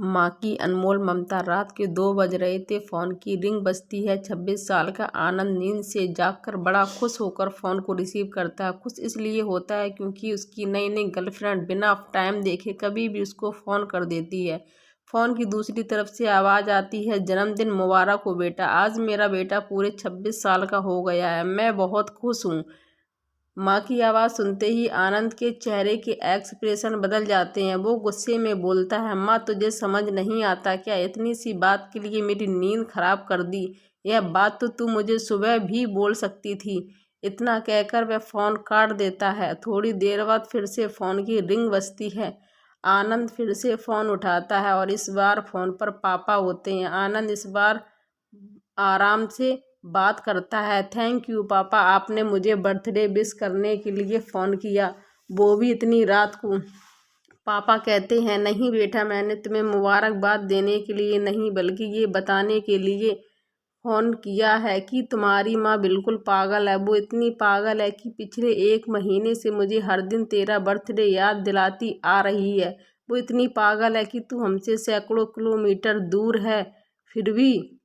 माँ की अनमोल ममता। रात के 2 बज रहे थे। फ़ोन की रिंग बजती है। 26 साल का आनंद नींद से जागकर बड़ा खुश होकर फ़ोन को रिसीव करता है। खुश इसलिए होता है क्योंकि उसकी नई नई गर्लफ्रेंड बिना टाइम देखे कभी भी उसको फ़ोन कर देती है। फ़ोन की दूसरी तरफ से आवाज़ आती है, जन्मदिन मुबारक हो बेटा, आज मेरा बेटा पूरे 26 साल का हो गया है, मैं बहुत खुश हूँ। माँ की आवाज़ सुनते ही आनंद के चेहरे के एक्सप्रेशन बदल जाते हैं। वो गुस्से में बोलता है, माँ तुझे समझ नहीं आता क्या? इतनी सी बात के लिए मेरी नींद खराब कर दी। यह बात तो तू मुझे सुबह भी बोल सकती थी। इतना कहकर वह फ़ोन काट देता है। थोड़ी देर बाद फिर से फ़ोन की रिंग बजती है। आनंद फिर से फ़ोन उठाता है और इस बार फ़ोन पर पापा होते हैं। आनंद इस बार आराम से बात करता है। थैंक यू पापा, आपने मुझे बर्थडे विश करने के लिए फ़ोन किया, वो भी इतनी रात को। पापा कहते हैं, नहीं बेटा, मैंने तुम्हें मुबारकबाद देने के लिए नहीं बल्कि ये बताने के लिए फ़ोन किया है कि तुम्हारी माँ बिल्कुल पागल है। वो इतनी पागल है कि पिछले 1 महीने से मुझे हर दिन तेरा बर्थडे याद दिलाती आ रही है। वो इतनी पागल है कि तू हमसे सैकड़ों किलोमीटर दूर है, फिर भी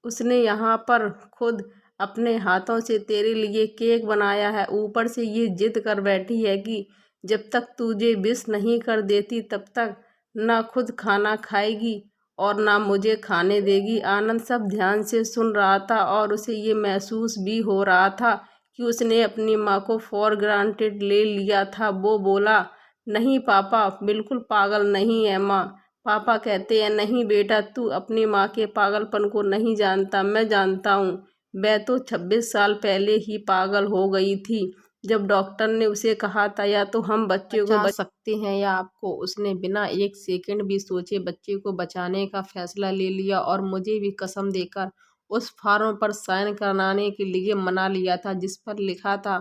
उसने यहाँ पर खुद अपने हाथों से तेरे लिए केक बनाया है। ऊपर से ये जिद कर बैठी है कि जब तक तुझे विश नहीं कर देती तब तक ना खुद खाना खाएगी और ना मुझे खाने देगी। आनंद सब ध्यान से सुन रहा था और उसे ये महसूस भी हो रहा था कि उसने अपनी माँ को फॉर ग्रांटेड ले लिया था। वो बोला, नहीं पापा, बिल्कुल पागल नहीं है माँ। पापा कहते हैं, नहीं बेटा, तू अपनी माँ के पागलपन को नहीं जानता, मैं जानता हूँ। वह तो 26 साल पहले ही पागल हो गई थी जब डॉक्टर ने उसे कहा था या तो हम बच्चे को बचा सकते हैं या आपको। उसने बिना 1 सेकंड भी सोचे बच्चे को बचाने का फैसला ले लिया और मुझे भी कसम देकर उस फॉर्म पर साइन कराने के लिए मना लिया था जिस पर लिखा था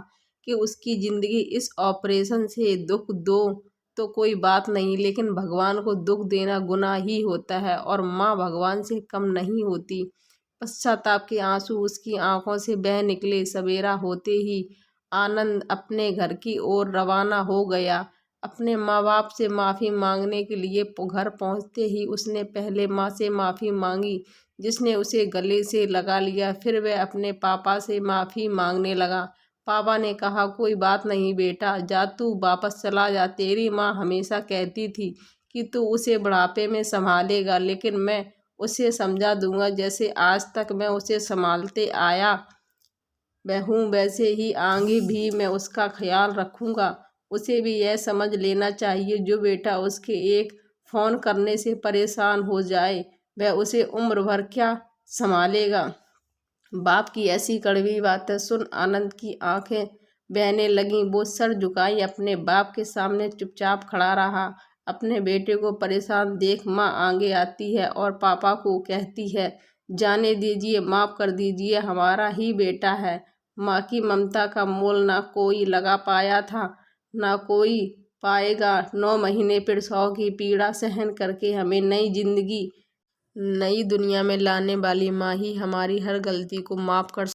कि उसकी ज़िंदगी इस ऑपरेशन से दुख दो तो कोई बात नहीं, लेकिन भगवान को दुख देना गुनाह ही होता है और माँ भगवान से कम नहीं होती। पश्चाताप के आंसू उसकी आंखों से बह निकले। सवेरा होते ही आनंद अपने घर की ओर रवाना हो गया। अपने माँ बाप से माफ़ी मांगने के लिए घर पहुँचते ही उसने पहले माँ से माफ़ी मांगी जिसने उसे गले से लगा लिया। फिर वह अपने पापा से माफ़ी मांगने लगा। पापा ने कहा, कोई बात नहीं बेटा, जा तू वापस चला जा। तेरी माँ हमेशा कहती थी कि तू उसे बुढ़ापे में संभालेगा, लेकिन मैं उसे समझा दूंगा जैसे आज तक मैं उसे संभालते आया हूँ, वैसे ही आगे भी मैं उसका ख्याल रखूँगा। उसे भी यह समझ लेना चाहिए, जो बेटा उसके एक फ़ोन करने से परेशान हो जाए वह उसे उम्र भर क्या संभालेगा। बाप की ऐसी कड़वी बातें सुन आनंद की आंखें बहने लगीं। वो सर झुकाई अपने बाप के सामने चुपचाप खड़ा रहा। अपने बेटे को परेशान देख माँ आगे आती है और पापा को कहती है, जाने दीजिए, माफ़ कर दीजिए, हमारा ही बेटा है। माँ की ममता का मोल ना कोई लगा पाया था, ना कोई पाएगा। 9 महीने प्रसव की पीड़ा सहन करके हमें नई जिंदगी, नई दुनिया में लाने वाली माँ ही हमारी हर गलती को माफ़ कर